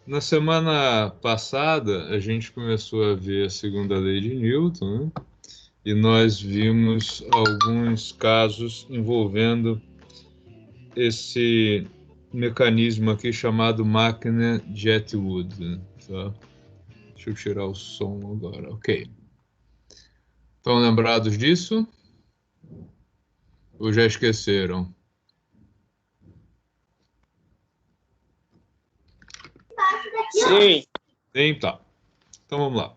Na semana passada, a gente começou a ver a segunda lei de Newton, né? E nós vimos alguns casos envolvendo esse mecanismo aqui chamado máquina de Atwood, né? Tá? Deixa eu tirar o som agora. Ok. Estão lembrados disso? Ou já esqueceram? Sim. Então vamos lá.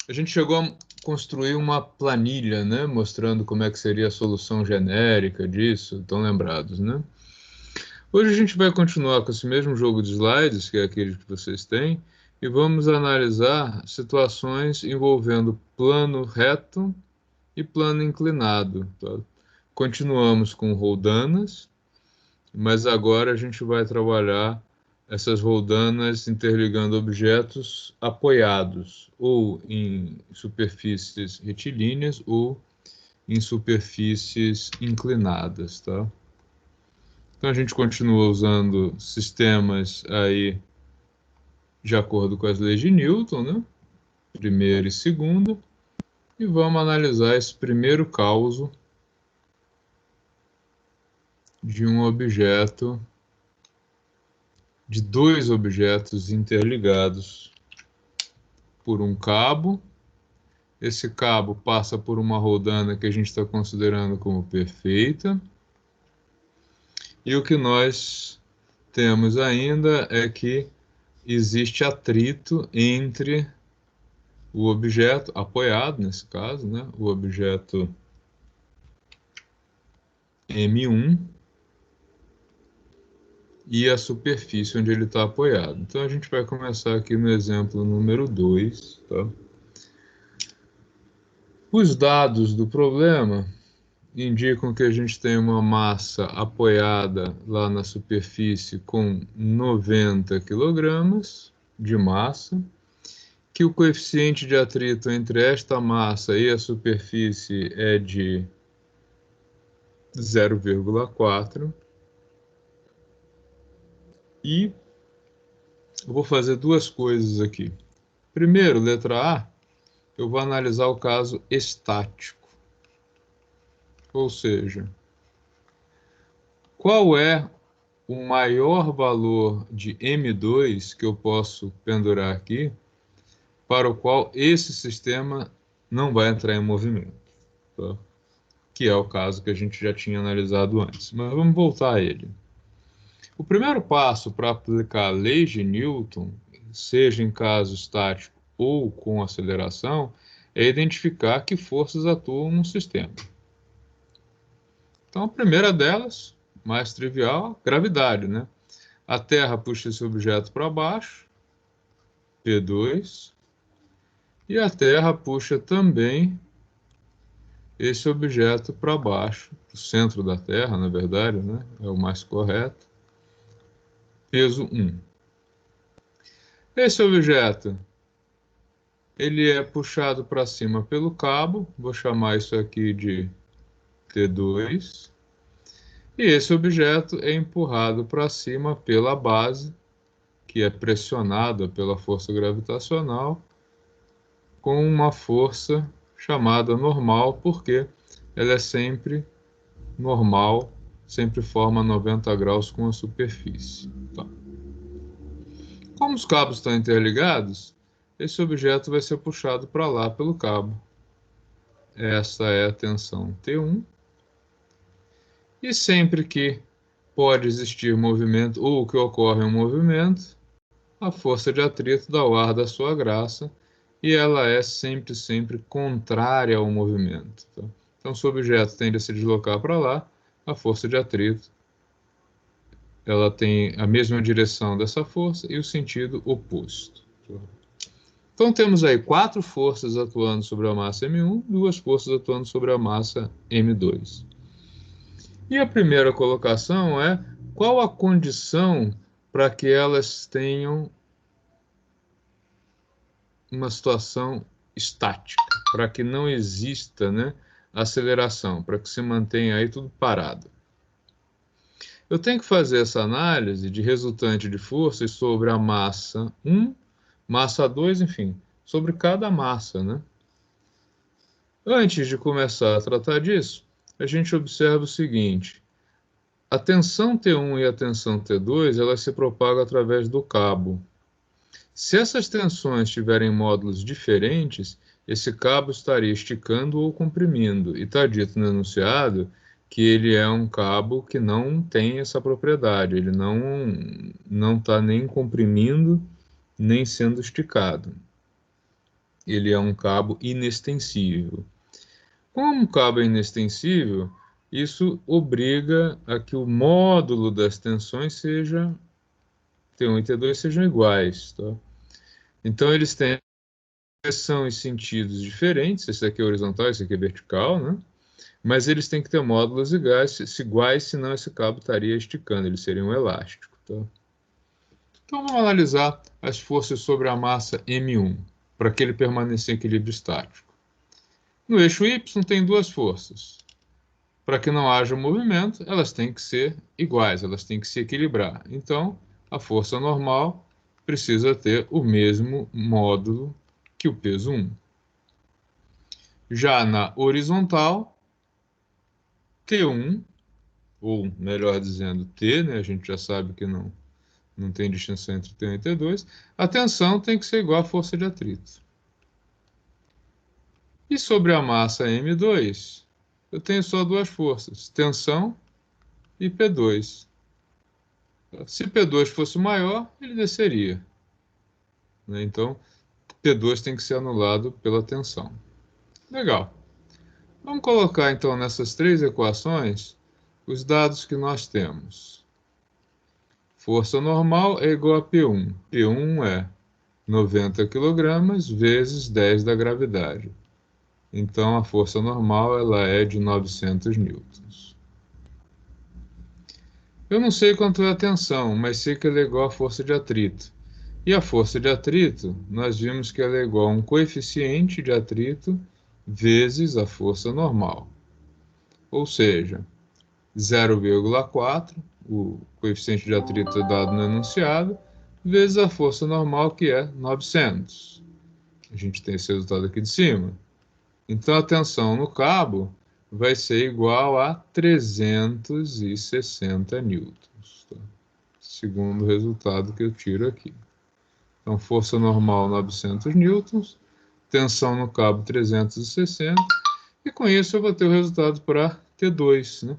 A gente chegou a construir uma planilha, né? Mostrando como é que seria a solução genérica disso. Estão lembrados, né? Hoje a gente vai continuar com esse mesmo jogo de slides, que é aquele que vocês têm, e vamos analisar situações envolvendo plano reto e plano inclinado. Tá? Continuamos com roldanas, mas agora a gente vai trabalhar essas roldanas interligando objetos apoiados, ou em superfícies retilíneas, ou em superfícies inclinadas, tá? Então a gente continua usando sistemas aí de acordo com as leis de Newton, né? Primeira e segunda, e vamos analisar esse primeiro caso de um objeto, de dois objetos interligados por um cabo. Esse cabo passa por uma rodana que a gente está considerando como perfeita. E o que nós temos ainda é que existe atrito entre o objeto apoiado, nesse caso, né? O objeto M1 e a superfície onde ele está apoiado. Então a gente vai começar aqui no exemplo número 2. Tá? Os dados do problema indicam que a gente tem uma massa apoiada lá na superfície com 90 quilogramas de massa, que o coeficiente de atrito entre esta massa e a superfície é de 0,4. E eu vou fazer duas coisas aqui. Primeiro, letra A, eu vou analisar o caso estático. Ou seja, qual é o maior valor de M2 que eu posso pendurar aqui, para o qual esse sistema não vai entrar em movimento, tá? Que é o caso que a gente já tinha analisado antes. Mas vamos voltar a ele. O primeiro passo para aplicar a lei de Newton, seja em caso estático ou com aceleração, é identificar que forças atuam no sistema. Então, a primeira delas, mais trivial, gravidade, né? A Terra puxa esse objeto para baixo, P2, e a Terra puxa também esse objeto para baixo, para o centro da Terra, na verdade, né? É o mais correto, peso 1. Esse objeto, ele é puxado para cima pelo cabo, vou chamar isso aqui de T2, e esse objeto é empurrado para cima pela base, que é pressionada pela força gravitacional, com uma força chamada normal, porque ela é sempre normal, sempre forma 90 graus com a superfície. Tá. Como os cabos estão interligados, esse objeto vai ser puxado para lá pelo cabo. Essa é a tensão T1. E sempre que pode existir movimento ou que ocorre um movimento, a força de atrito dá o ar da sua graça e ela é sempre, sempre contrária ao movimento. Tá? Então, se o objeto tende a se deslocar para lá, a força de atrito ela tem a mesma direção dessa força e o sentido oposto. Então, temos aí 4 forças atuando sobre a massa M1, 2 forças atuando sobre a massa M2. E a primeira colocação é: qual a condição para que elas tenham uma situação estática, para que não exista, né, aceleração, para que se mantenha aí tudo parado? Eu tenho que fazer essa análise de resultante de forças sobre a massa 1, massa 2, enfim, sobre cada massa, né? Antes de começar a tratar disso, a gente observa o seguinte: a tensão T1 e a tensão T2, elas se propagam através do cabo. Se essas tensões tiverem módulos diferentes, esse cabo estaria esticando ou comprimindo, e está dito no enunciado que ele é um cabo que não tem essa propriedade, ele não está nem comprimindo, nem sendo esticado. Ele é um cabo inextensível. Como um cabo é inextensível, isso obriga a que o módulo das tensões seja T1 e T2 sejam iguais, tá? Então eles têm direção e sentidos diferentes, esse aqui é horizontal, esse aqui é vertical, né? Mas eles têm que ter módulos iguais, senão esse cabo estaria esticando, ele seria um elástico, tá? Então vamos analisar as forças sobre a massa M1, para que ele permaneça em equilíbrio estático. No eixo Y tem duas forças. Para que não haja movimento, elas têm que ser iguais, elas têm que se equilibrar. Então, a força normal precisa ter o mesmo módulo que o peso 1. Já na horizontal, T1, ou melhor dizendo, T, né? A gente já sabe que não tem distinção entre T1 e T2, a tensão tem que ser igual à força de atrito. E sobre a massa M2, eu tenho só duas forças, tensão e P2. Se P2 fosse maior, ele desceria, né? Então, P2 tem que ser anulado pela tensão. Legal. Vamos colocar, então, nessas três equações, os dados que nós temos. Força normal é igual a P1. P1 é 90 kg vezes 10 da gravidade. Então, a força normal ela é de 900 newtons. Eu não sei quanto é a tensão, mas sei que ela é igual à força de atrito. E a força de atrito, nós vimos que ela é igual a um coeficiente de atrito vezes a força normal. Ou seja, 0,4, o coeficiente de atrito é dado no enunciado, vezes a força normal, que é 900. A gente tem esse resultado aqui de cima. Então, a tensão no cabo vai ser igual a 360 newtons, tá? Segundo o resultado que eu tiro aqui. Então, força normal 900 newtons, tensão no cabo 360, e com isso eu vou ter o resultado para T2, né?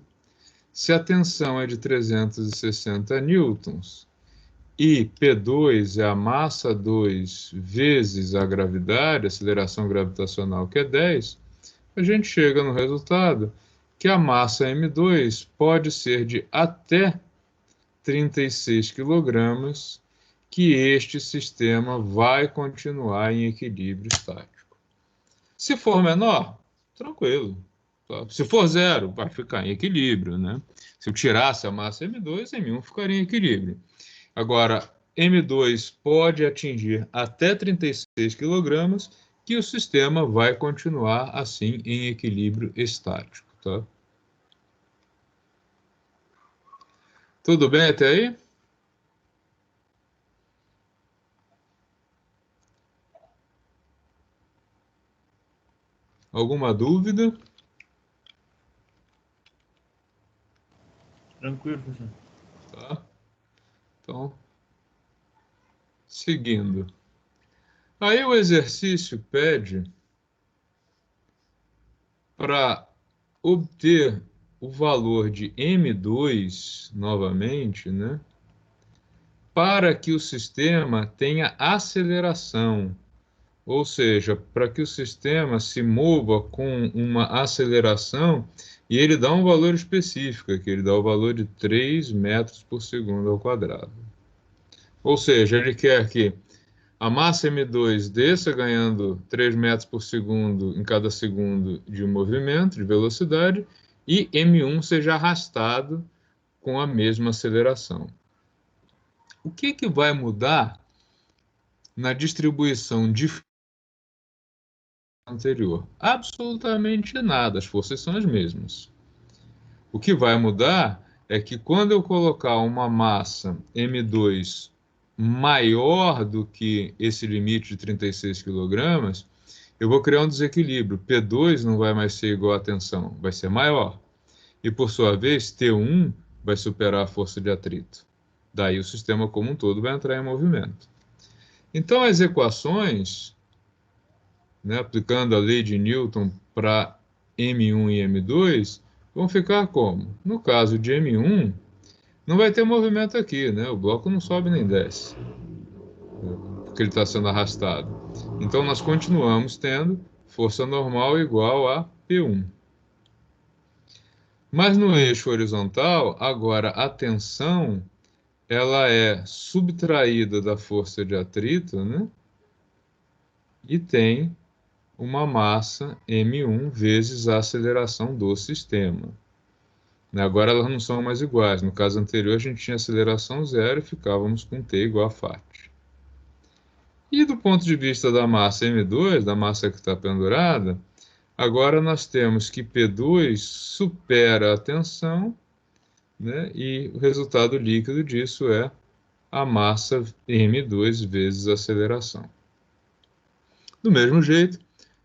Se a tensão é de 360 newtons e P2 é a massa 2 vezes a gravidade, a aceleração gravitacional, que é 10, a gente chega no resultado que a massa M2 pode ser de até 36 kg, que este sistema vai continuar em equilíbrio estático. Se for menor, tranquilo. Se for zero, vai ficar em equilíbrio, né? Se eu tirasse a massa M2, M1 ficaria em equilíbrio. Agora, M2 pode atingir até 36 kg, que o sistema vai continuar assim em equilíbrio estático, tá? Tudo bem até aí? Alguma dúvida? Tranquilo, professor. Tá? Então, seguindo. Aí o exercício pede para obter o valor de M2 novamente, né? Para que o sistema tenha aceleração, ou seja, para que o sistema se mova com uma aceleração, e ele dá um valor específico, que ele dá o valor de 3 metros por segundo ao quadrado. Ou seja, ele quer que a massa M2 desça ganhando 3 metros por segundo em cada segundo de movimento, de velocidade, e M1 seja arrastado com a mesma aceleração. O que vai mudar na distribuição de anterior? Absolutamente nada, as forças são as mesmas. O que vai mudar é que quando eu colocar uma massa M2 maior do que esse limite de 36 kg, eu vou criar um desequilíbrio. P2 não vai mais ser igual à tensão, vai ser maior. E, por sua vez, T1 vai superar a força de atrito. Daí o sistema como um todo vai entrar em movimento. Então, as equações, né, aplicando a lei de Newton para M1 e M2, vão ficar como? No caso de M1, não vai ter movimento aqui, né? O bloco não sobe nem desce, porque ele está sendo arrastado. Então, nós continuamos tendo força normal igual a P1. Mas no eixo horizontal, agora a tensão ela é subtraída da força de atrito, né? E tem uma massa m1 vezes a aceleração do sistema. Agora elas não são mais iguais. No caso anterior, a gente tinha aceleração zero e ficávamos com T igual a FAT. E do ponto de vista da massa M2, da massa que está pendurada, agora nós temos que P2 supera a tensão, né? E o resultado líquido disso é a massa M2 vezes a aceleração. Do mesmo jeito,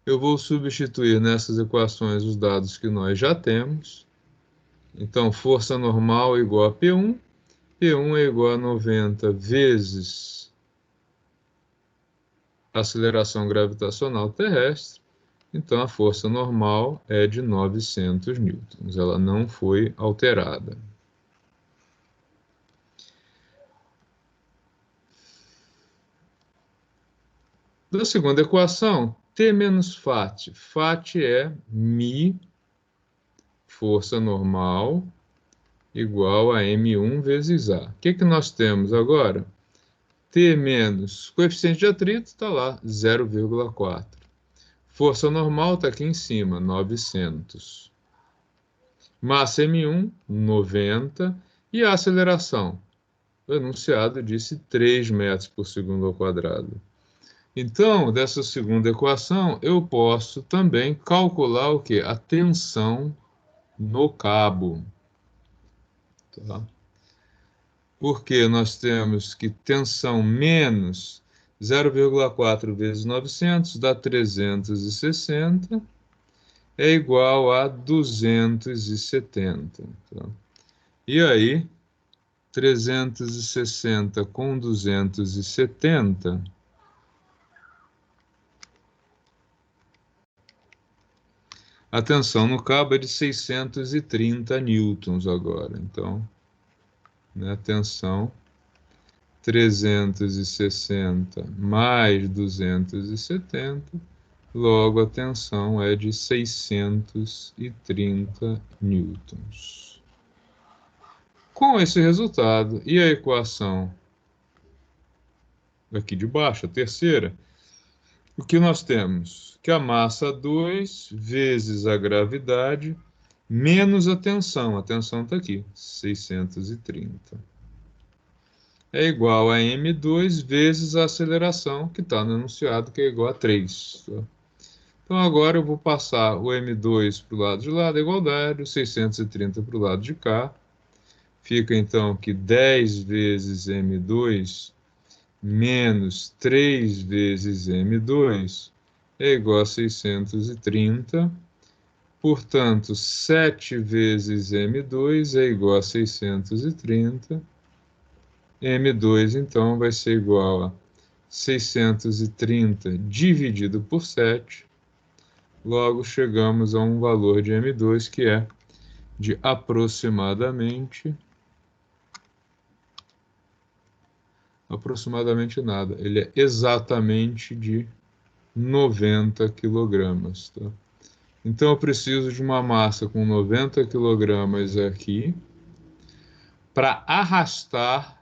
eu vou substituir nessas equações os dados que nós já temos. Então, força normal igual a P1, P1 é igual a 90 vezes a aceleração gravitacional terrestre. Então, a força normal é de 900 newtons. Ela não foi alterada. Da segunda equação, T menos FAT. FAT é μ, força normal, igual a M1 vezes A. O que nós temos agora? T menos coeficiente de atrito está lá, 0,4. Força normal está aqui em cima, 900. Massa M1, 90. E a aceleração? O enunciado disse 3 metros por segundo ao quadrado. Então, dessa segunda equação, eu posso também calcular o quê? A tensão no cabo. Tá? Porque nós temos que tensão menos 0,4 vezes 900 dá 360, é igual a 270. Tá? E aí, 360 com 270, a tensão no cabo é de 630 newtons agora. Então, né, tensão 360 mais 270, logo a tensão é de 630 newtons. Com esse resultado e a equação aqui de baixo, a terceira, o que nós temos? Que a massa 2 vezes a gravidade menos a tensão está aqui, 630. É igual a M2 vezes a aceleração, que está no enunciado, que é igual a 3. Tá? Então agora eu vou passar o M2 para o lado de lá da igualdade, o 630 para o lado de cá. Fica então que 10 vezes M2 menos 3 vezes M2 é igual a 630. Portanto, 7 vezes M2 é igual a 630. M2, então, vai ser igual a 630 dividido por 7. Logo, chegamos a um valor de M2 que é de aproximadamente nada. Ele é exatamente de 90 quilogramas. Tá? Então, eu preciso de uma massa com 90 quilogramas aqui para arrastar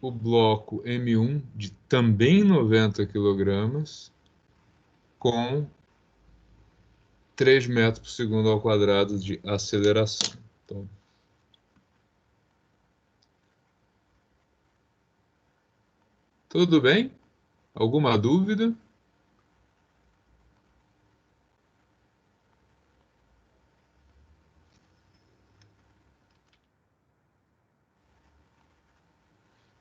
o bloco M1 de também 90 quilogramas com 3 metros por segundo ao quadrado de aceleração. Então, tudo bem? Alguma dúvida?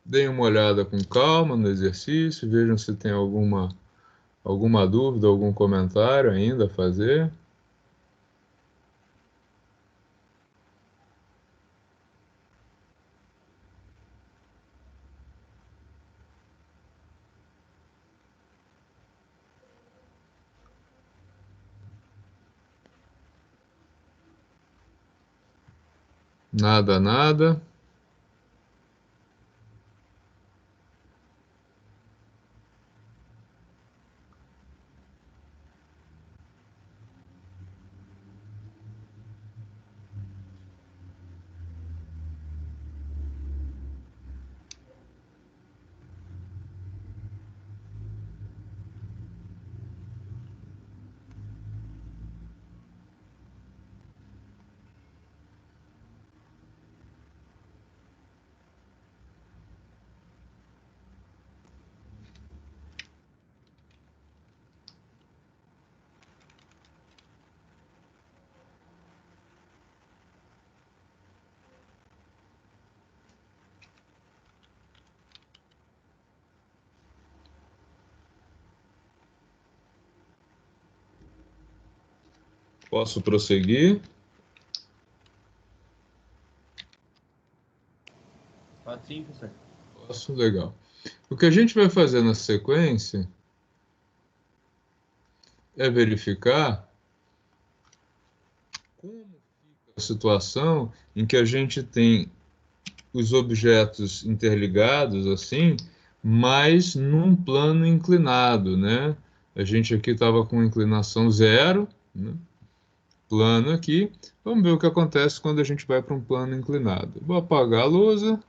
Deem uma olhada com calma no exercício, vejam se tem alguma dúvida, algum comentário ainda a fazer. Nada, nada. Posso prosseguir? Pode sim, professor. Posso? Legal. O que a gente vai fazer na sequência é verificar como fica a situação em que a gente tem os objetos interligados assim, mas num plano inclinado, né? A gente aqui estava com inclinação zero, né? Plano aqui. Vamos ver o que acontece quando a gente vai para um plano inclinado. Vou apagar a lousa.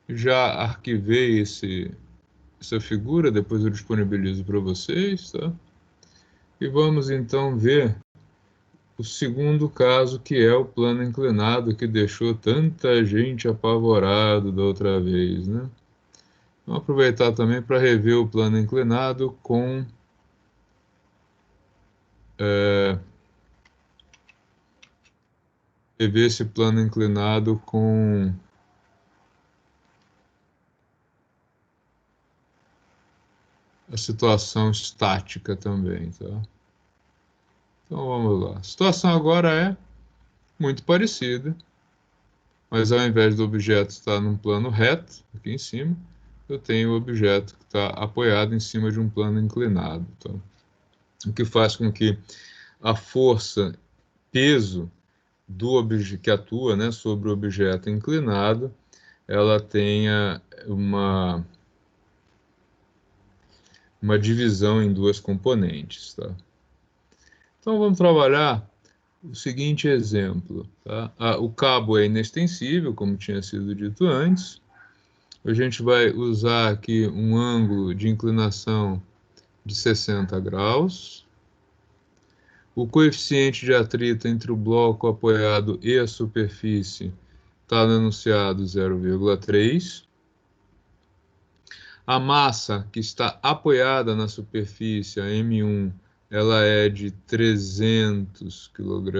Já arquivei essa figura, depois eu disponibilizo para vocês, tá? E vamos então ver o segundo caso, que é o plano inclinado, que deixou tanta gente apavorado da outra vez, né? Vamos aproveitar também para rever o plano inclinado com rever esse plano inclinado com a situação estática também, tá? Então vamos lá. A situação agora é muito parecida, mas ao invés do objeto estar num plano reto, aqui em cima, eu tenho o objeto que está apoiado em cima de um plano inclinado, tá? O que faz com que a força, peso do objeto que atua, né, sobre o objeto inclinado, ela tenha uma divisão em duas componentes, tá? Então vamos trabalhar o seguinte exemplo, tá? O cabo é inextensível, como tinha sido dito antes. A gente vai usar aqui um ângulo de inclinação de 60 graus. O coeficiente de atrito entre o bloco apoiado e a superfície está no enunciado 0,3. A massa que está apoiada na superfície, a M1, ela é de 300 kg.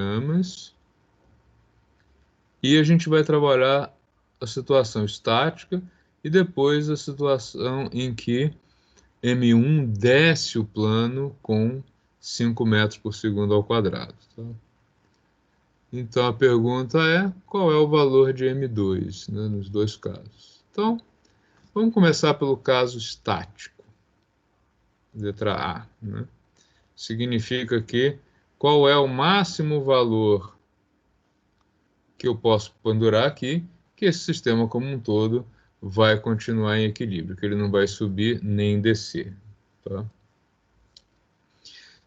E a gente vai trabalhar a situação estática e depois a situação em que M1 desce o plano com 5 metros por segundo ao quadrado. Tá? Então a pergunta é, qual é o valor de M2, né, nos dois casos? Então, vamos começar pelo caso estático. Letra A, né? Significa que qual é o máximo valor que eu posso pendurar aqui, que esse sistema como um todo vai continuar em equilíbrio, que ele não vai subir nem descer. Tá?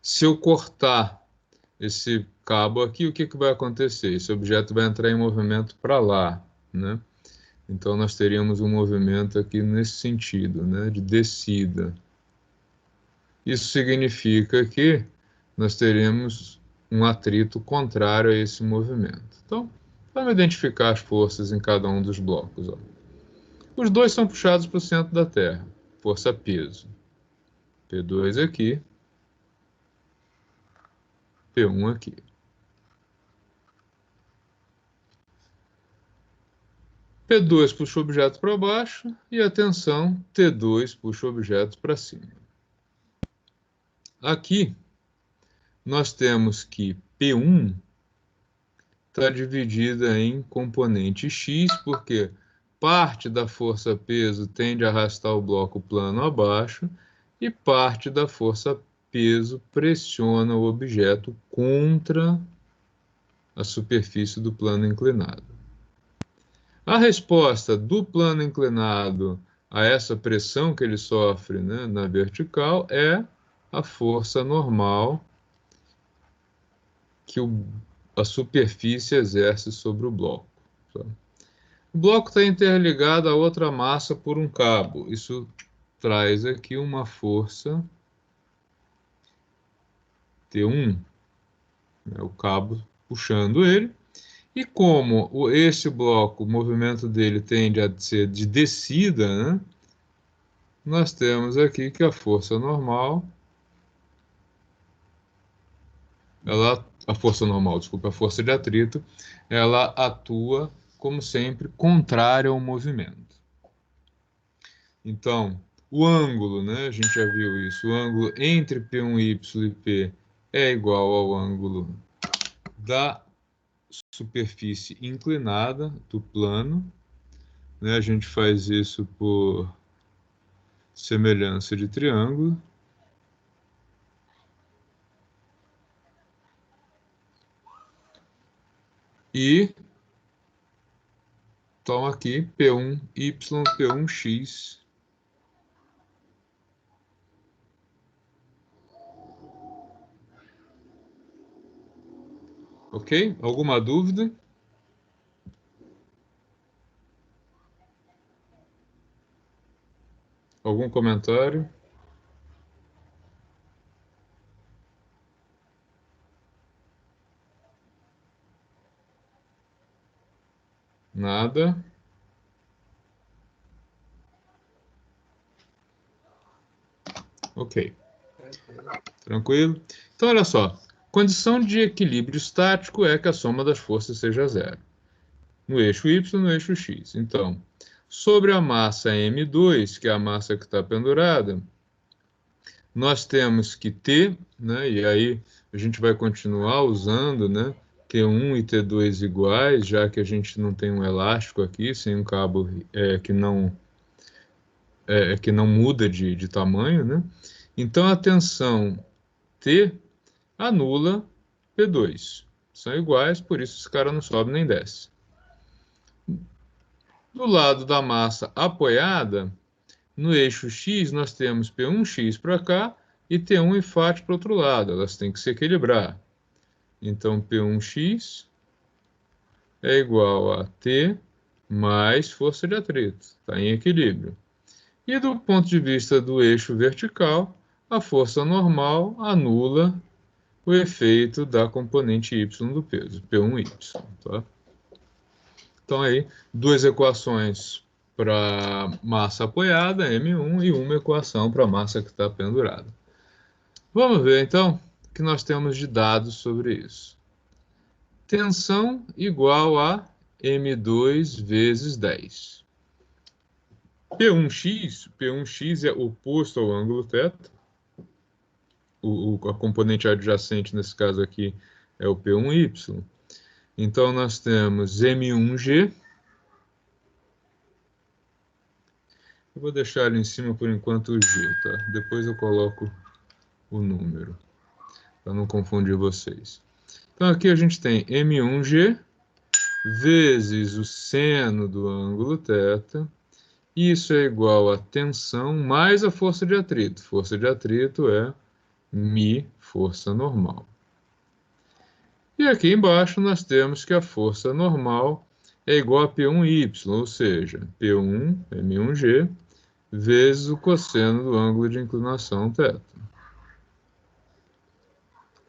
Se eu cortar esse cabo aqui, o que, que vai acontecer? Esse objeto vai entrar em movimento para lá, né? Então nós teríamos um movimento aqui nesse sentido, né, de descida. Isso significa que nós teremos um atrito contrário a esse movimento. Então, vamos identificar as forças em cada um dos blocos. Ó. Os dois são puxados para o centro da Terra. Força-peso. P2 aqui, P1 aqui. P2 puxa o objeto para baixo e, atenção, T2 puxa o objeto para cima. Aqui, nós temos que P1 está dividida em componente X, porque parte da força-peso tende a arrastar o bloco plano abaixo e parte da força-peso pressiona o objeto contra a superfície do plano inclinado. A resposta do plano inclinado a essa pressão que ele sofre, né, na vertical é a força normal que a superfície exerce sobre o bloco. Tá? O bloco está interligado a outra massa por um cabo. Isso traz aqui uma força T1, né, o cabo puxando ele. E como esse bloco, o movimento dele tende a ser de descida, né, nós temos aqui que a força normal, a força de atrito, ela atua, como sempre, contrária ao movimento. Então, o ângulo, né, a gente já viu isso, o ângulo entre P1y e P é igual ao ângulo da superfície inclinada do plano, né? A gente faz isso por semelhança de triângulo. E toma aqui P1y, P1x. Ok? Alguma dúvida? Algum comentário? Nada. Ok. Tranquilo? Então, olha só. Condição de equilíbrio estático é que a soma das forças seja zero. No eixo Y, no eixo X. Então, sobre a massa M2, que é a massa que está pendurada, nós temos que T, né, e aí a gente vai continuar usando, né, T1 e T2 iguais, já que a gente não tem um elástico aqui, sem um cabo que não muda de tamanho, né? Então a tensão T anula P2. São iguais, por isso esse cara não sobe nem desce. Do lado da massa apoiada, no eixo X, nós temos P1x para cá e T1 enfate para o outro lado. Elas têm que se equilibrar. Então, P1x é igual a T mais força de atrito. Está em equilíbrio. E do ponto de vista do eixo vertical, a força normal anula o efeito da componente y do peso, P1y. Tá? Então, aí, duas equações para massa apoiada, M1, e uma equação para massa que está pendurada. Vamos ver, então, o que nós temos de dados sobre isso. Tensão igual a M2 vezes 10. P1x é oposto ao ângulo θ. A componente adjacente, nesse caso aqui, é o P1y. Então, nós temos M1g. Eu vou deixar ali em cima, por enquanto, o G, tá? Depois eu coloco o número, para não confundir vocês. Então, aqui a gente tem M1G vezes o seno do ângulo θ. Isso é igual a tensão mais a força de atrito. Força de atrito é μ, força normal. E aqui embaixo nós temos que a força normal é igual a P1y, ou seja, P1, M1G, vezes o cosseno do ângulo de inclinação θ.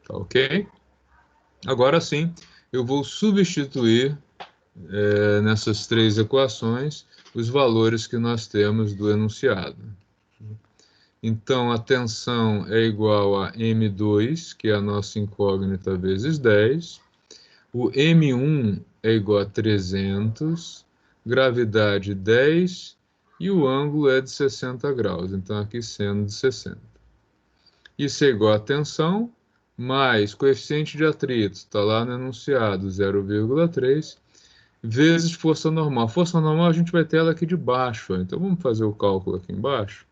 Tá ok? Agora sim, eu vou substituir nessas três equações os valores que nós temos do enunciado. Então, a tensão é igual a M2, que é a nossa incógnita, vezes 10. O M1 é igual a 300. gravidade 10 e o ângulo é de 60 graus. Então, aqui seno de 60. Isso é igual a tensão mais coeficiente de atrito, está lá no enunciado, 0,3, vezes força normal. Força normal a gente vai ter ela aqui de baixo, então vamos fazer o cálculo aqui embaixo.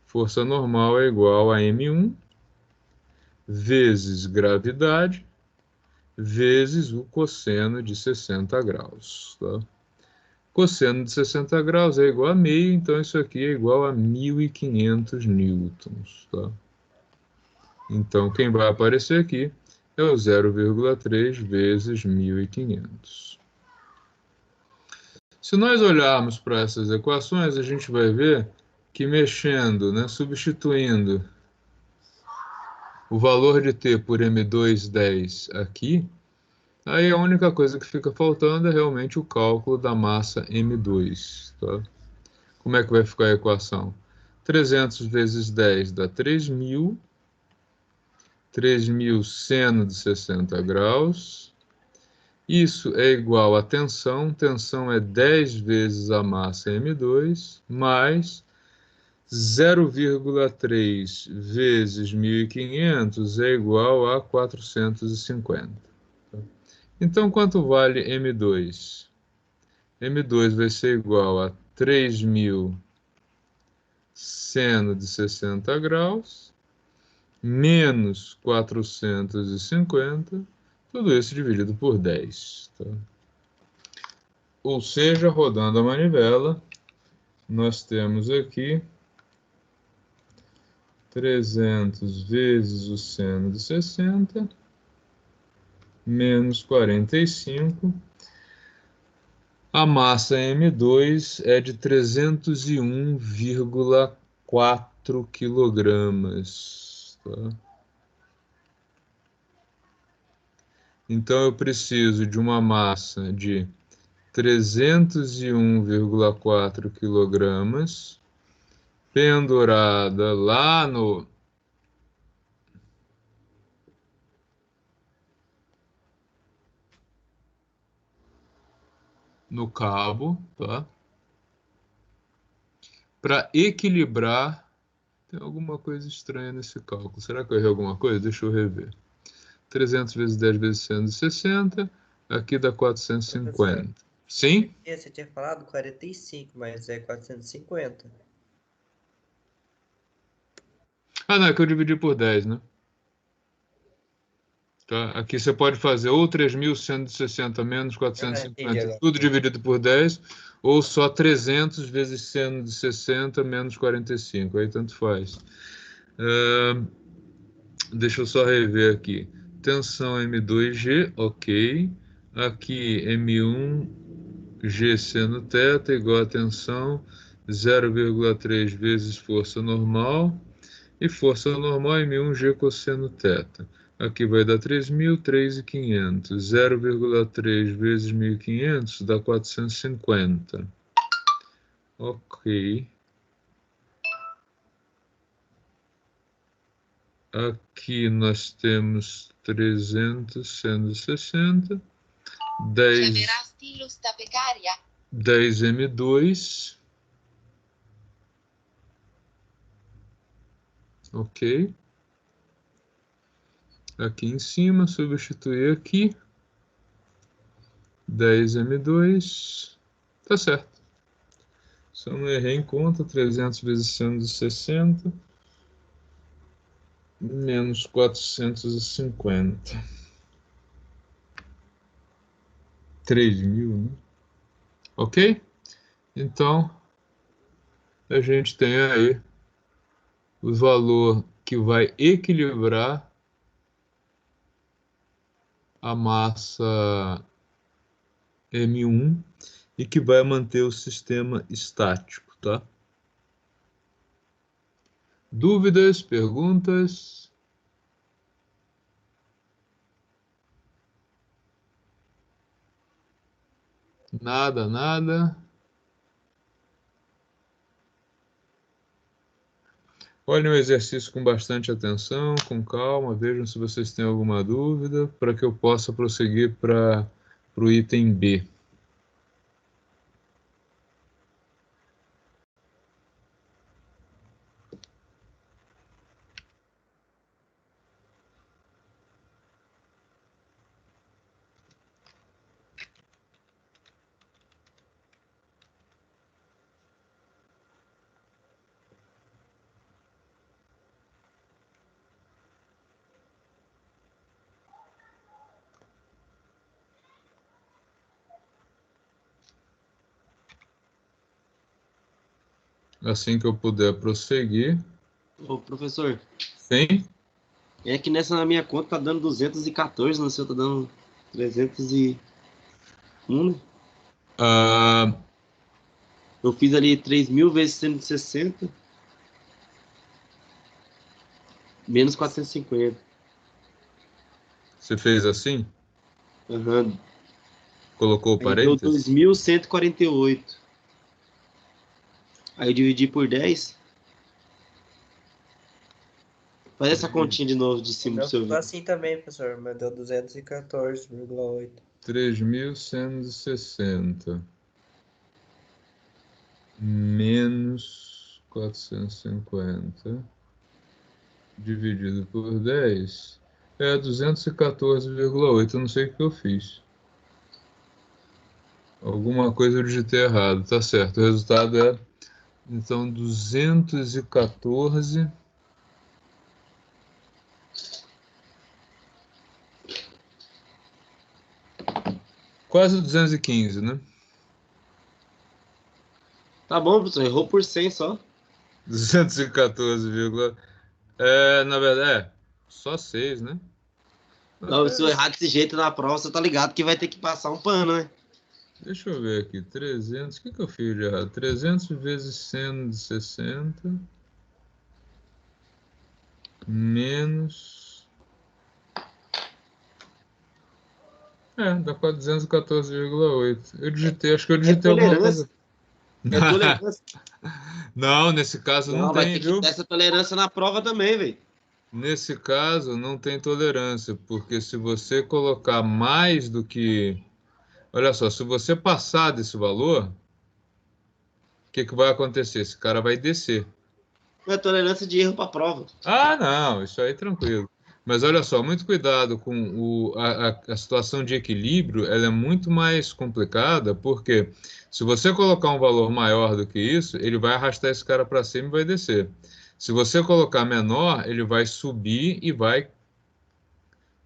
Força normal é igual a M1 vezes gravidade vezes o cosseno de 60 graus. Tá? Cosseno de 60 graus é igual a meio, então isso aqui é igual a 1.500 newtons. Tá? Então, quem vai aparecer aqui é o 0,3 vezes 1.500. Se nós olharmos para essas equações, a gente vai ver que mexendo, né, substituindo o valor de T por M2,10 aqui, aí a única coisa que fica faltando é realmente o cálculo da massa M2. Tá? Como é que vai ficar a equação? 300 vezes 10 dá 3.000. 3.000 seno de 60 graus. Isso é igual a tensão. Tensão é 10 vezes a massa M2, mais 0,3 vezes 1.500 é igual a 450. Então, quanto vale M2? M2 vai ser igual a 3.000 seno de 60 graus, menos 450, tudo isso dividido por 10. Tá? Ou seja, rodando a manivela, nós temos aqui 300 vezes o seno de 60, menos 45. A massa M2 é de 301,4 quilogramas. Tá? Então, eu preciso de uma massa de 301,4 quilogramas, pendurada lá no cabo, tá? Para equilibrar. Tem alguma coisa estranha nesse cálculo. Será que eu errei alguma coisa? Deixa eu rever. 300 vezes 10 vezes 160, aqui dá 450. Professor, Sim? você tinha falado 45, mas é 450. Ah, não, é que eu dividi por 10, né? Tá? Aqui você pode fazer ou 3.160 menos Entendi 450, agora. tudo dividido por 10, ou só 300 vezes 160 menos 45, aí tanto faz. Deixa eu só rever aqui. Tensão M2G, ok. Aqui M1G seno θ igual a tensão 0,3 vezes força normal. E força normal M1G cosseno θ. Aqui vai dar 3.000, 3.500. 0,3 vezes 1.500 dá 450. Ok. Aqui nós temos 300 sendo 60. 10 M2. Ok. Aqui em cima, substituir aqui. 10 M2. Tá certo. Só não errei em conta. 300 vezes sendo 60. Menos 450. 3.000, né? Ok? Então, a gente tem aí o valor que vai equilibrar a massa M1 e que vai manter o sistema estático, tá? Dúvidas, perguntas? Nada, nada. Olhem o exercício com bastante atenção, com calma, vejam se vocês têm alguma dúvida, para que eu possa prosseguir para o item B. Assim que eu puder prosseguir. Ô, professor, Sim? é que nessa na minha conta tá dando 214, no seu tá dando 301, né? Ah, Eu fiz ali 3.000 vezes 160, menos 450. você fez assim? Aham. Colocou Aí deu parênteses? 2.148. Aí eu dividi por 10. Faz essa continha de novo de O cima pro meu seu ficou ver. assim também, professor. Mas deu 214,8. 3.160 menos 450 dividido por 10 é 214,8. Eu não sei o que eu fiz. Alguma coisa eu digitei errado, tá certo. O resultado é, então, 214. Quase 215, né? Tá bom, professor, errou por 100 só. 214, na verdade, só 6, né? Não, se eu Até, errar desse jeito na prova, você tá ligado que vai ter que passar um pano, né? deixa eu ver aqui, 300, o que que eu fiz de errado? 300 vezes 160 menos... dá 414,8. Eu digitei, acho que eu É digitei alguma tolerância. coisa. É tolerância. Não, nesse caso não Não, vai tem, ter que viu? ter essa tolerância na prova também, velho. Nesse caso não tem tolerância, porque se você colocar mais do que... Olha só, se você passar desse valor, o que que vai acontecer? Esse cara vai descer. Não é tolerância de erro pra prova. Ah, não, isso aí tranquilo. Mas olha só, muito cuidado com a situação de equilíbrio, ela é muito mais complicada, porque se você colocar um valor maior do que isso, ele vai arrastar esse cara para cima e vai descer. Se você colocar menor, ele vai subir e vai,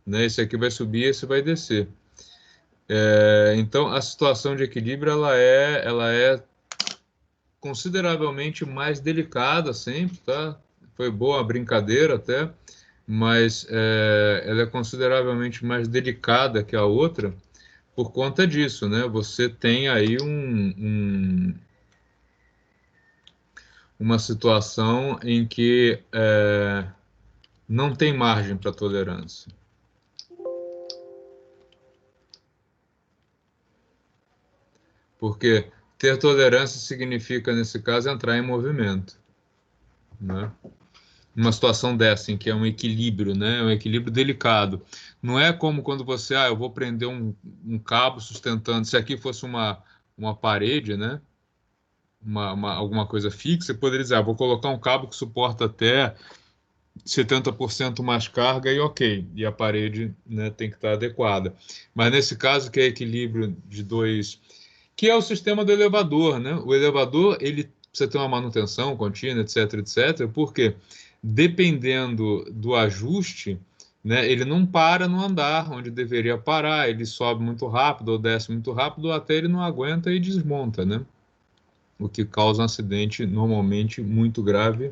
né? Esse aqui vai subir, esse vai descer. Então, a situação de equilíbrio ela é consideravelmente mais delicada sempre, tá? Foi boa a brincadeira até, mas ela é consideravelmente mais delicada que a outra por conta disso, né? Você tem aí uma situação em que não tem margem para tolerância. Porque ter tolerância significa, nesse caso, entrar em movimento, né? Uma situação dessa, em que é um equilíbrio, né? É um equilíbrio delicado. Não é como quando você, eu vou prender um cabo sustentando. Se aqui fosse uma parede, né? Alguma coisa fixa, você poderia dizer, vou colocar um cabo que suporta até 70% mais carga e ok. E a parede, né, tem que estar adequada. Mas nesse caso, que é equilíbrio de dois, que é o sistema do elevador, né? O elevador, ele precisa ter uma manutenção contínua, etc, etc, porque dependendo do ajuste, né, ele não para no andar onde deveria parar, ele sobe muito rápido ou desce muito rápido, ou até ele não aguenta e desmonta, né? O que causa um acidente normalmente muito grave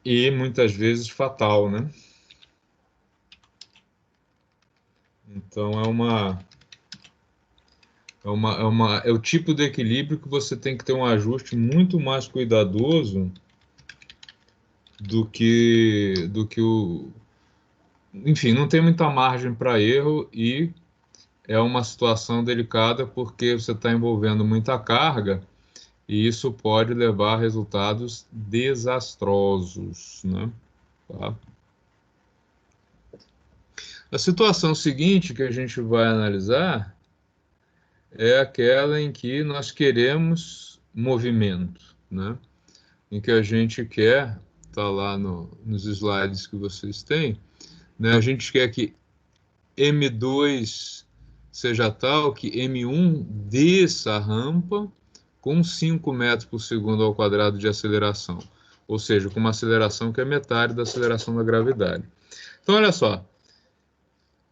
e muitas vezes fatal, né? Então é o tipo de equilíbrio que você tem que ter um ajuste muito mais cuidadoso do que o, enfim, não tem muita margem para erro e é uma situação delicada porque você está envolvendo muita carga e isso pode levar a resultados desastrosos, né? Tá? A situação seguinte que a gente vai analisar é aquela em que nós queremos movimento, né? Em que a gente quer, tá lá nos slides que vocês têm, né? A gente quer que M2 seja tal que M1 desça a rampa com 5 metros por segundo ao quadrado de aceleração, ou seja, com uma aceleração que é metade da aceleração da gravidade. Então, olha só,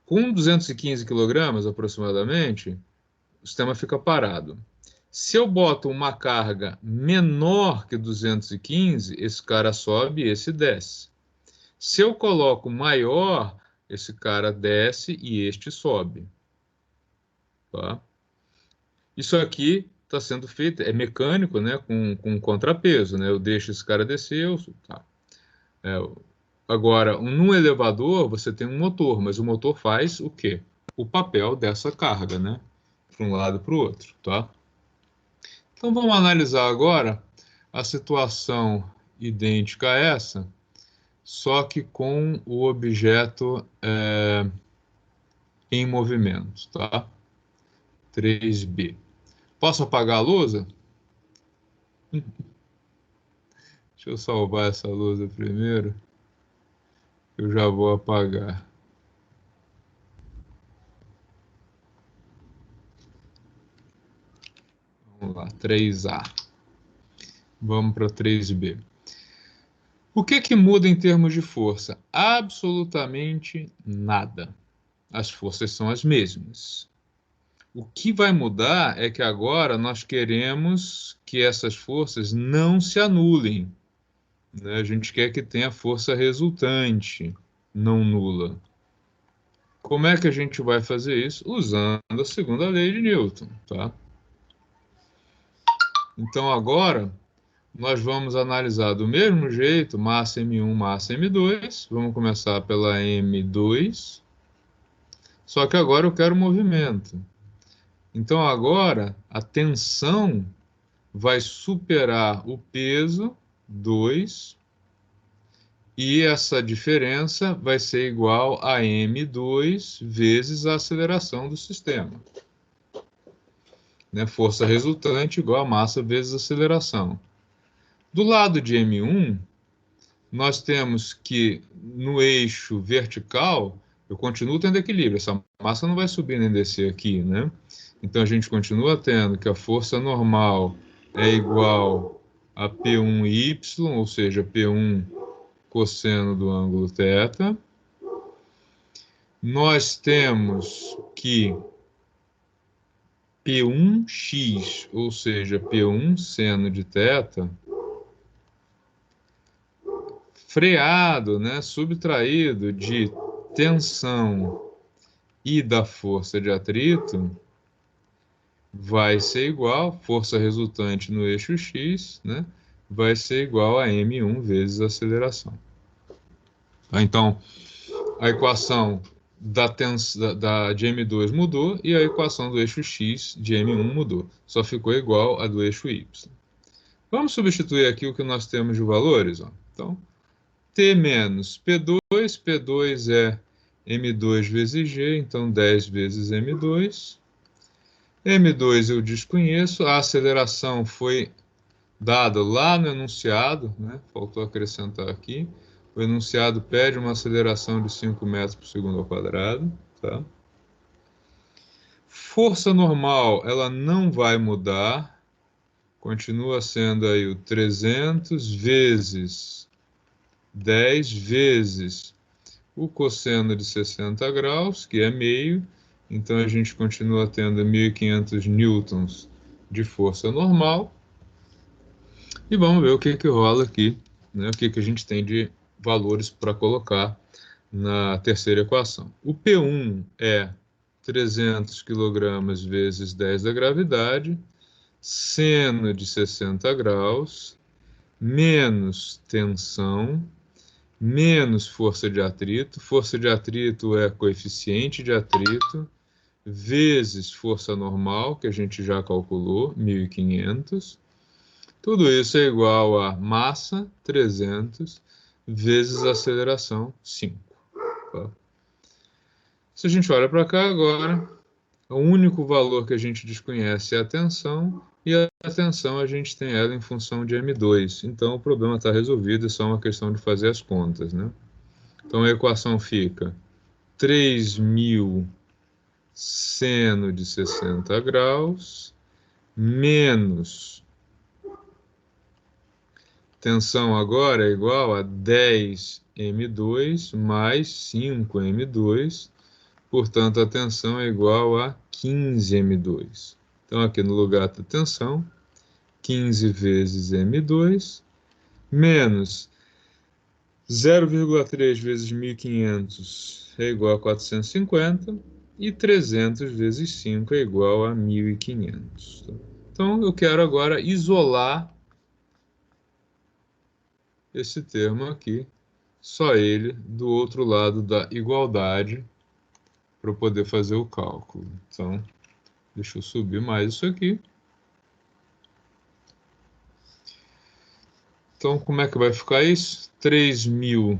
com 215 kg aproximadamente, o sistema fica parado. Se eu boto uma carga menor que 215, esse cara sobe e esse desce. Se eu coloco maior, esse cara desce e este sobe. Tá? Isso aqui está sendo feito, é mecânico, né, com contrapeso. Né? Eu deixo esse cara descer, tá. Agora, num elevador, você tem um motor, mas o motor faz o quê? O papel dessa carga, né? Para um lado e para o outro, tá? Então, vamos analisar agora a situação idêntica a essa, só que com o objeto em movimento, tá? 3B. Posso apagar a lousa? Deixa eu salvar essa lousa primeiro. Eu já vou apagar. Vamos lá, 3A. Vamos para 3B. O que muda em termos de força? Absolutamente nada. As forças são as mesmas. O que vai mudar é que agora nós queremos que essas forças não se anulem, né? A gente quer que tenha força resultante, não nula. Como é que a gente vai fazer isso? Usando a segunda lei de Newton, tá? Então agora nós vamos analisar do mesmo jeito massa M1, massa M2. Vamos começar pela M2. Só que agora eu quero movimento. Então agora a tensão vai superar o peso 2 e essa diferença vai ser igual a M2 vezes a aceleração do sistema. Né? Força resultante igual a massa vezes aceleração. Do lado de M1, nós temos que no eixo vertical, eu continuo tendo equilíbrio, essa massa não vai subir nem descer aqui, né? Então a gente continua tendo que a força normal é igual a P1y, ou seja, P1 cosseno do ângulo θ. Nós temos que P1x, ou seja, P1 seno de θ, freado, né, subtraído de tensão e da força de atrito, vai ser igual, força resultante no eixo x, né, vai ser igual a m1 vezes a aceleração. Tá? Então, a equação de m2 mudou e a equação do eixo x de m1 mudou. Só ficou igual a do eixo y. Vamos substituir aqui o que nós temos de valores. Ó. Então, T menos P2, P2 é M2 vezes G, então 10 vezes M2. M2 eu desconheço, a aceleração foi dada lá no enunciado, né? Faltou acrescentar aqui. O enunciado pede uma aceleração de 5 metros por segundo ao quadrado. Tá? Força normal, ela não vai mudar, continua sendo aí o 300 vezes 10 vezes o cosseno de 60 graus, que é meio, então a gente continua tendo 1.500 newtons de força normal. E vamos ver o que rola aqui, né? O que a gente tem de valores para colocar na terceira equação. O P1 é 300 kg vezes 10 da gravidade, seno de 60 graus, menos tensão, menos força de atrito. Força de atrito é coeficiente de atrito, vezes força normal, que a gente já calculou, 1.500. Tudo isso é igual a massa, 300, vezes aceleração, 5. Tá? Se a gente olha para cá agora, o único valor que a gente desconhece é a tensão, e a tensão a gente tem ela em função de M2. Então o problema está resolvido, é só uma questão de fazer as contas, né? Então a equação fica 3.000 seno de 60 graus, menos tensão agora é igual a 10 M2 mais 5 M2, portanto a tensão é igual a 15 M2. Então, aqui no lugar da tensão, 15 vezes M2, menos 0,3 vezes 1.500 é igual a 450, e 300 vezes 5 é igual a 1.500. Então, eu quero agora isolar esse termo aqui, só ele, do outro lado da igualdade, para eu poder fazer o cálculo. Então, deixa eu subir mais isso aqui. Então, como é que vai ficar isso? 3.000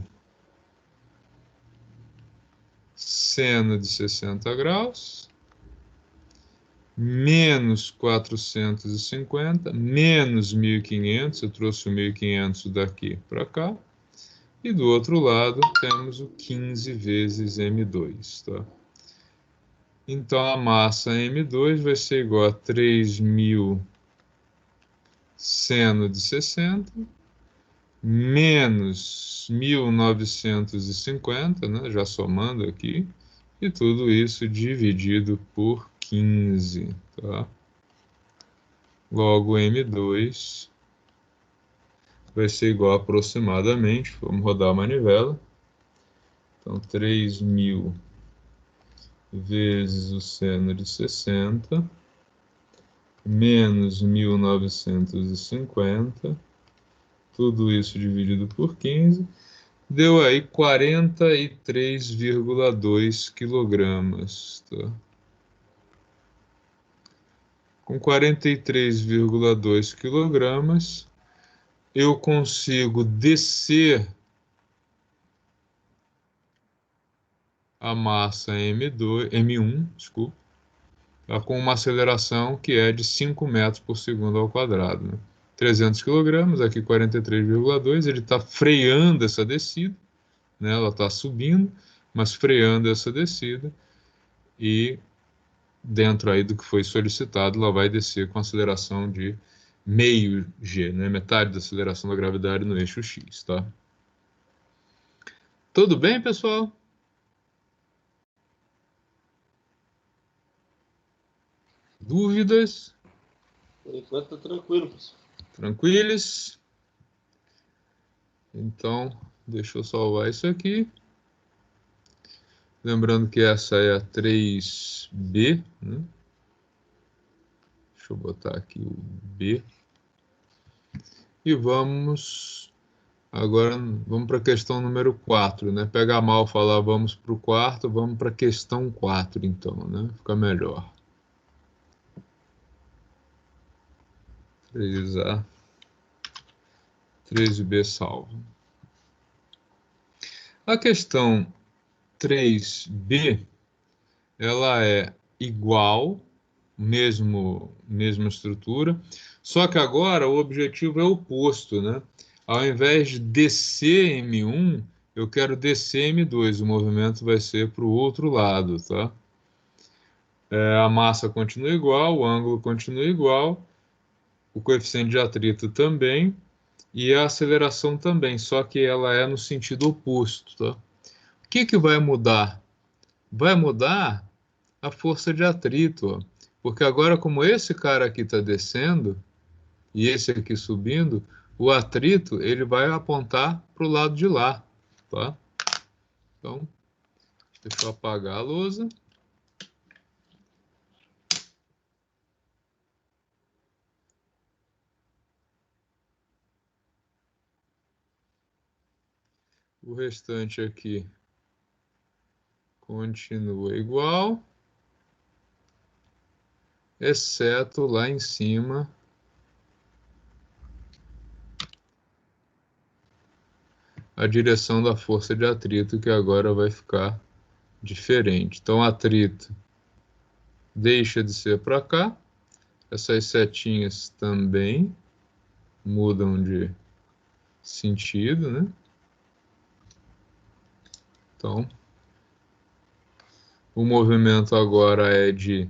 seno de 60 graus, menos 450, menos 1.500, eu trouxe o 1.500 daqui para cá, e do outro lado temos o 15 vezes M2, tá? Então, a massa M2 vai ser igual a 3.000 seno de 60, menos 1.950, né, já somando aqui, e tudo isso dividido por 15, tá? Logo, M2 vai ser igual aproximadamente, vamos rodar a manivela, então 3.000 vezes o seno de 60, menos 1.950, tudo isso dividido por 15, deu aí 43,2 quilogramas, tá? Com 43,2 quilogramas, eu consigo descer a massa M1, desculpa, tá? Com uma aceleração que é de 5 metros por segundo ao quadrado, né? 300 quilogramas, aqui 43,2, ele está freando essa descida, né? Ela está subindo, mas freando essa descida, e dentro aí do que foi solicitado, ela vai descer com aceleração de meio g, né? Metade da aceleração da gravidade no eixo x, tá? Tudo bem, pessoal? Dúvidas? Por enquanto tá tranquilo, professor. Tranquilos? Então, deixa eu salvar isso aqui. Lembrando que essa é a 3B, né? Deixa eu botar aqui o B. E agora vamos para a questão número 4, né? Pega mal falar vamos para o quarto, vamos para a questão 4, então, né? Fica melhor. 3A, 3B salvo. A questão 3B, ela é igual, mesma estrutura, só que agora o objetivo é oposto, né? Ao invés de descer M1, eu quero descer M2, o movimento vai ser para o outro lado, tá? A massa continua igual, o ângulo continua igual, o coeficiente de atrito também, e a aceleração também, só que ela é no sentido oposto, tá? O que vai mudar? Vai mudar a força de atrito, ó. Porque agora, como esse cara aqui está descendo e esse aqui subindo, o atrito ele vai apontar para o lado de lá, tá? Então, deixa eu apagar a lousa. O restante aqui continua igual, exceto lá em cima a direção da força de atrito, que agora vai ficar diferente. Então, atrito deixa de ser para cá, essas setinhas também mudam de sentido, né? Então, o movimento agora é de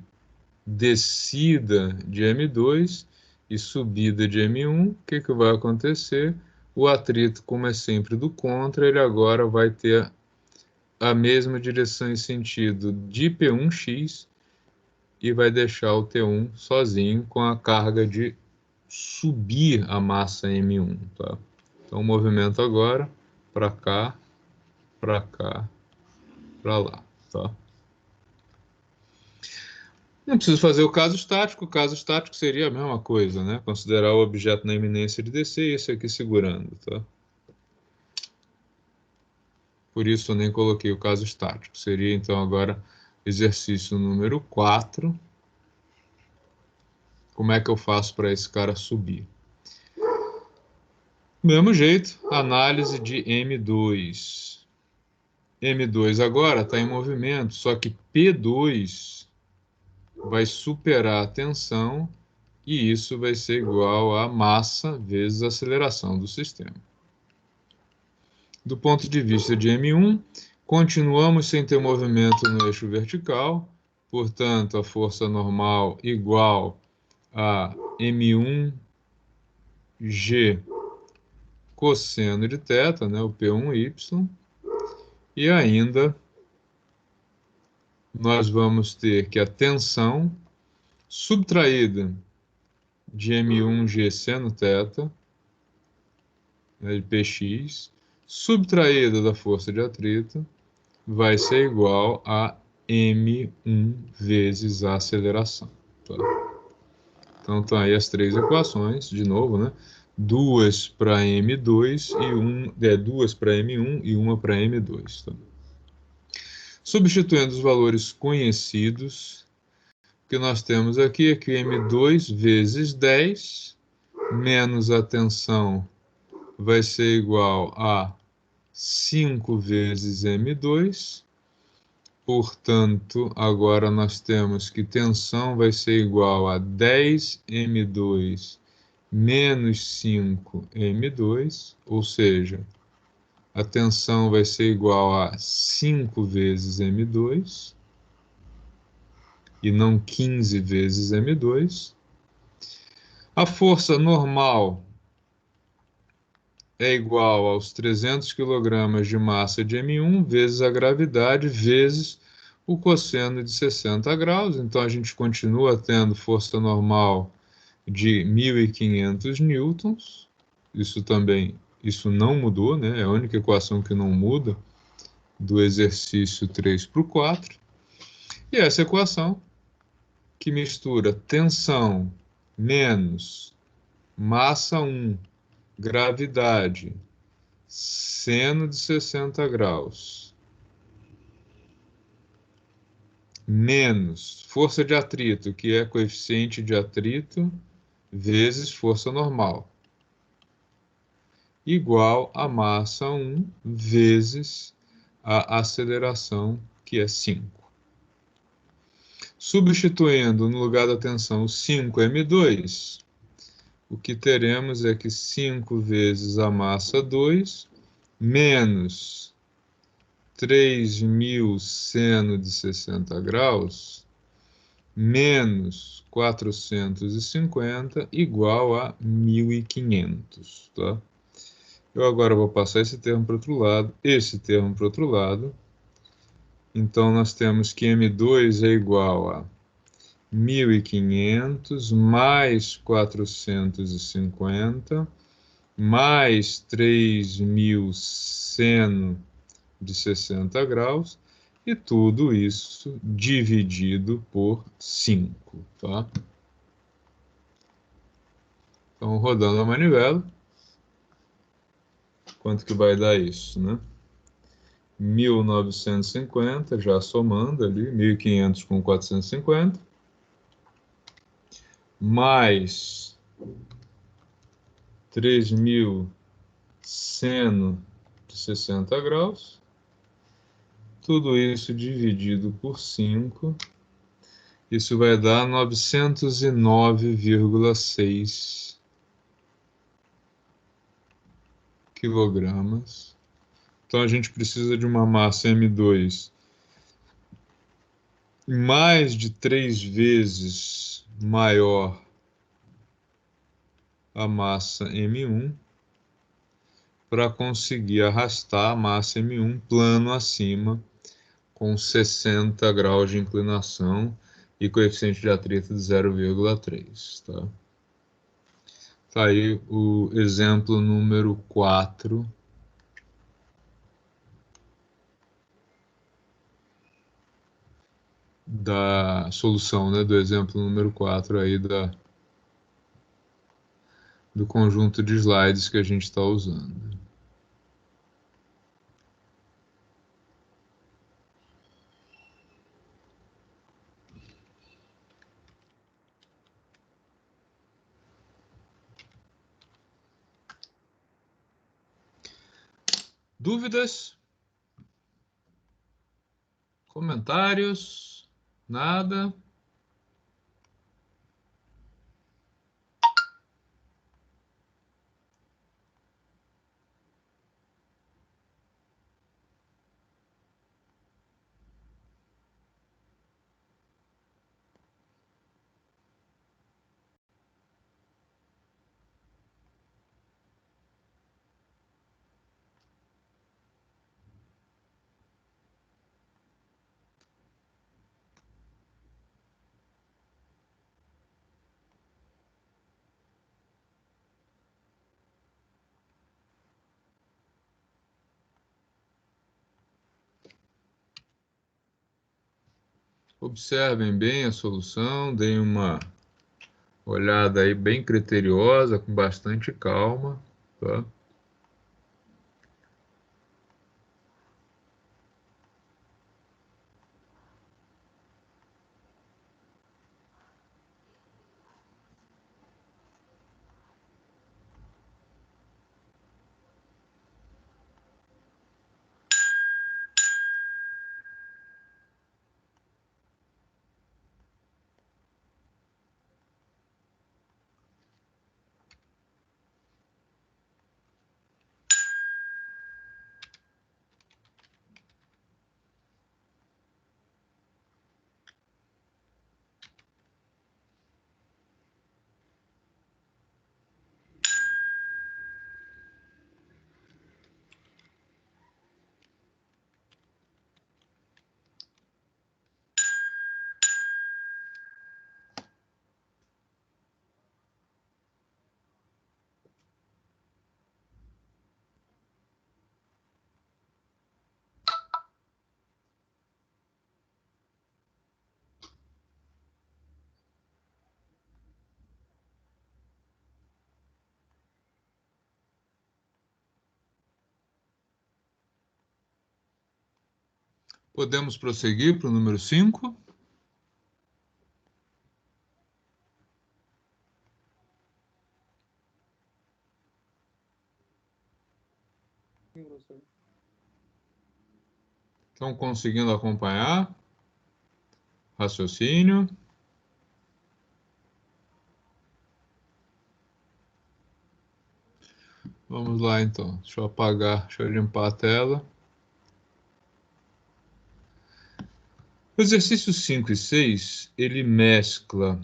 descida de M2 e subida de M1. O que vai acontecer? O atrito, como é sempre do contra, ele agora vai ter a mesma direção e sentido de P1x e vai deixar o T1 sozinho com a carga de subir a massa M1, tá? Então, o movimento agora para cá, para cá, para lá, tá? Não preciso fazer o caso estático seria a mesma coisa, né? Considerar o objeto na iminência de descer e esse aqui segurando, tá? Por isso eu nem coloquei o caso estático. Seria então agora exercício número 4. Como é que eu faço para esse cara subir? Do mesmo jeito, análise de M2. M2 agora está em movimento, só que P2 vai superar a tensão e isso vai ser igual a massa vezes a aceleração do sistema. Do ponto de vista de M1, continuamos sem ter movimento no eixo vertical, portanto, a força normal igual a M1G cosseno de θ, né, o P1Y, e ainda nós vamos ter que a tensão subtraída de M1G seno θ, né, de Px, subtraída da força de atrito, vai ser igual a M1 vezes a aceleração. Tá? Então, estão aí as três equações, de novo, né? Duas para M2 e duas para M1 e uma para M2. Tá? Substituindo os valores conhecidos, o que nós temos aqui é que M2 vezes 10 menos a tensão vai ser igual a 5 vezes M2. Portanto, agora nós temos que tensão vai ser igual a 10M2 menos 5M2, ou seja, a tensão vai ser igual a 5 vezes M2 e não 15 vezes M2. A força normal é igual aos 300 kg de massa de M1 vezes a gravidade vezes o cosseno de 60 graus. Então, a gente continua tendo força normal de 1.500 newtons. Isso não mudou, né? É a única equação que não muda do exercício 3 para o 4. E essa equação, que mistura tensão menos massa 1, gravidade, seno de 60 graus, menos força de atrito, que é coeficiente de atrito, vezes força normal, igual a massa 1 vezes a aceleração, que é 5. Substituindo no lugar da tensão 5m2, o que teremos é que 5 vezes a massa 2 menos 3.000 seno de 60 graus menos 450 igual a 1.500, tá? Eu agora vou passar esse termo para o outro lado, esse termo para o outro lado. Então, nós temos que M2 é igual a 1.500 mais 450 mais 3.000 seno de 60 graus e tudo isso dividido por 5, tá? Então, rodando a manivela, quanto que vai dar isso, né? 1.950, já somando ali, 1.500 com 450, mais 3.000 seno de 60 graus, tudo isso dividido por 5, isso vai dar 909,6 quilogramas. Então, a gente precisa de uma massa M2 mais de 3 vezes maior a massa M1 para conseguir arrastar a massa M1 plano acima com 60 graus de inclinação e coeficiente de atrito de 0,3, tá? Tá aí o exemplo número 4 da solução, né, do exemplo número 4 aí do conjunto de slides que a gente está usando. Dúvidas? Comentários? Nada? Observem bem a solução, deem uma olhada aí bem criteriosa, com bastante calma, tá? Podemos prosseguir para o número 5? Estão conseguindo acompanhar? Raciocínio? Vamos lá, então. Deixa eu apagar, deixa eu limpar a tela. O exercício 5 e 6, ele mescla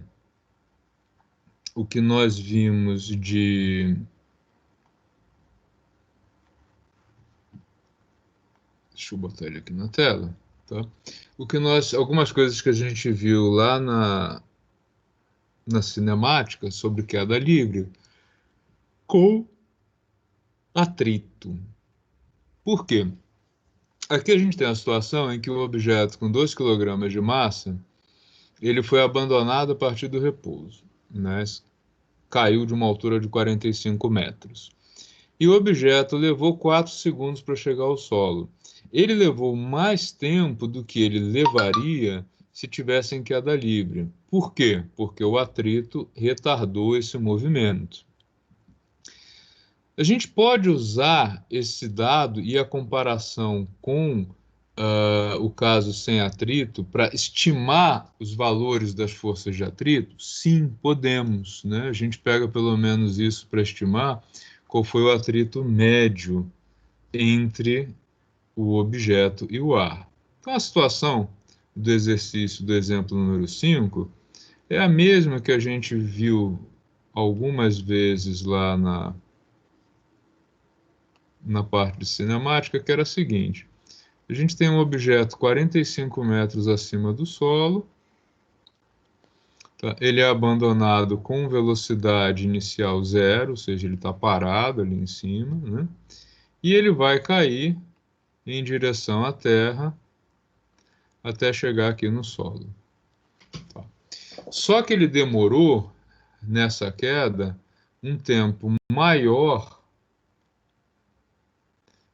o que nós vimos de... Deixa eu botar ele aqui na tela, tá? Algumas coisas que a gente viu lá na cinemática sobre queda livre com atrito. Por quê? Aqui a gente tem a situação em que o objeto com 2 kg de massa, ele foi abandonado a partir do repouso, né? Caiu de uma altura de 45 metros. E o objeto levou 4 segundos para chegar ao solo. Ele levou mais tempo do que ele levaria se tivesse em queda livre. Por quê? Porque o atrito retardou esse movimento. A gente pode usar esse dado e a comparação com o caso sem atrito para estimar os valores das forças de atrito? Sim, podemos, né? A gente pega pelo menos isso para estimar qual foi o atrito médio entre o objeto e o ar. Então, a situação do exercício do exemplo número 5 é a mesma que a gente viu algumas vezes lá na parte de cinemática, que era a seguinte: a gente tem um objeto 45 metros acima do solo, Tá? Ele é abandonado com velocidade inicial zero, ou seja, ele está parado ali em cima, né? E ele vai cair em direção à Terra até chegar aqui no solo. Tá? Só que ele demorou nessa queda um tempo maior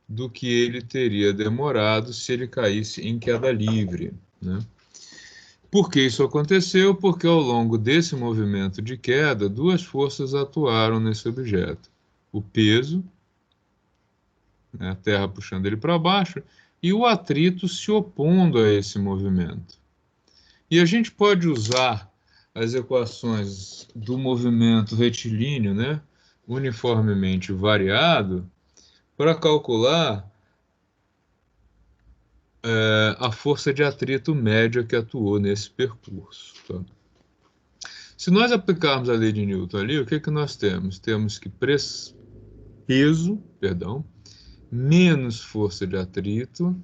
do que ele teria demorado se ele caísse em queda livre, né? Por que isso aconteceu? Porque ao longo desse movimento de queda, duas forças atuaram nesse objeto: o peso, né, a Terra puxando ele para baixo, e o atrito se opondo a esse movimento. E a gente pode usar as equações do movimento retilíneo, né, uniformemente variado, para calcular a força de atrito média que atuou nesse percurso. Tá? Se nós aplicarmos a lei de Newton ali, o que que nós temos? Temos que peso, menos força de atrito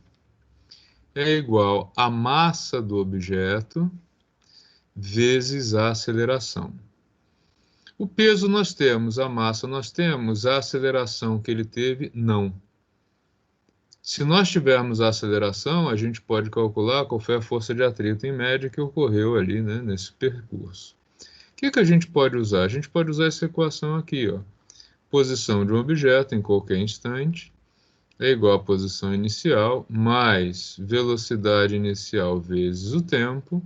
é igual a massa do objeto vezes a aceleração. O peso nós temos, a massa nós temos, a aceleração que ele teve, não. Se nós tivermos a aceleração, a gente pode calcular qual foi a força de atrito em média que ocorreu ali, né, nesse percurso. O que que a gente pode usar? A gente pode usar essa equação aqui, ó. Posição de um objeto em qualquer instante é igual à posição inicial mais velocidade inicial vezes o tempo,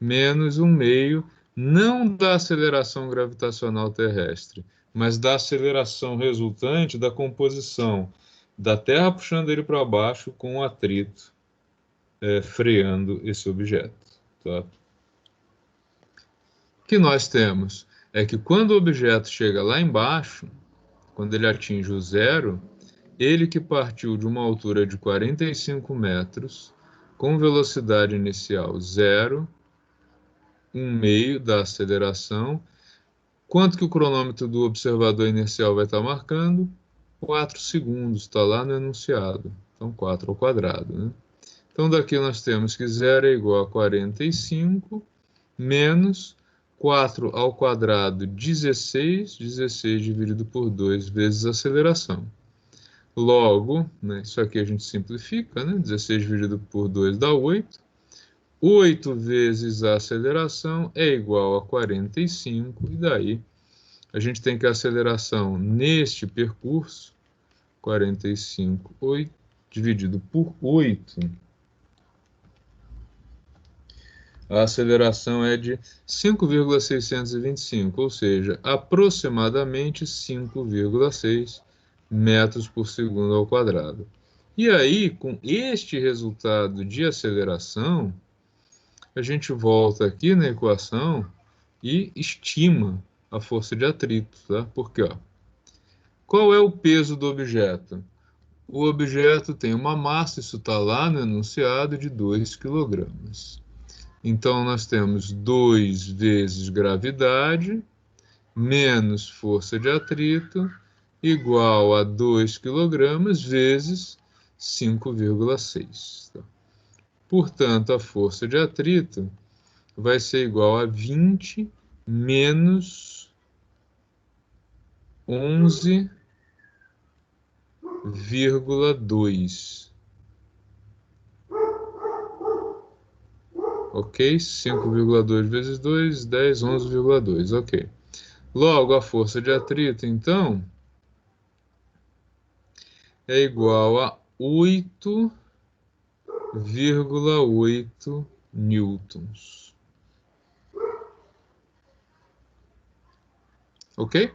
menos 1/2, não da aceleração gravitacional terrestre, mas da aceleração resultante da composição da Terra puxando ele para baixo com o atrito freando esse objeto. Tá? O que nós temos é que quando o objeto chega lá embaixo, quando ele atinge o zero, ele que partiu de uma altura de 45 metros, com velocidade inicial zero, 1/2 da aceleração. Quanto que o cronômetro do observador inercial vai estar marcando? 4 segundos, está lá no enunciado. Então, 4 ao quadrado, né? Então, daqui nós temos que zero é igual a 45, menos 4 ao quadrado, 16. 16 dividido por 2 vezes a aceleração. Logo, né, isso aqui a gente simplifica, né? 16 dividido por 2 dá 8. 8 vezes a aceleração é igual a 45, e daí a gente tem que a aceleração neste percurso, 45 dividido por 8, a aceleração é de 5,625, ou seja, aproximadamente 5,6 metros por segundo ao quadrado. E aí, com este resultado de aceleração, a gente volta aqui na equação e estima a força de atrito, tá? Porque, ó, qual é o peso do objeto? O objeto tem uma massa, isso está lá no enunciado, de 2 kg. Então, nós temos 2 vezes gravidade menos força de atrito igual a 2 kg vezes 5,6. Tá? Portanto, a força de atrito vai ser igual a 20 menos 11,2. Ok? 5,2 vezes 2, 10, 11,2. Ok. Logo, a força de atrito, então, é igual a 8,8 newtons. Ok?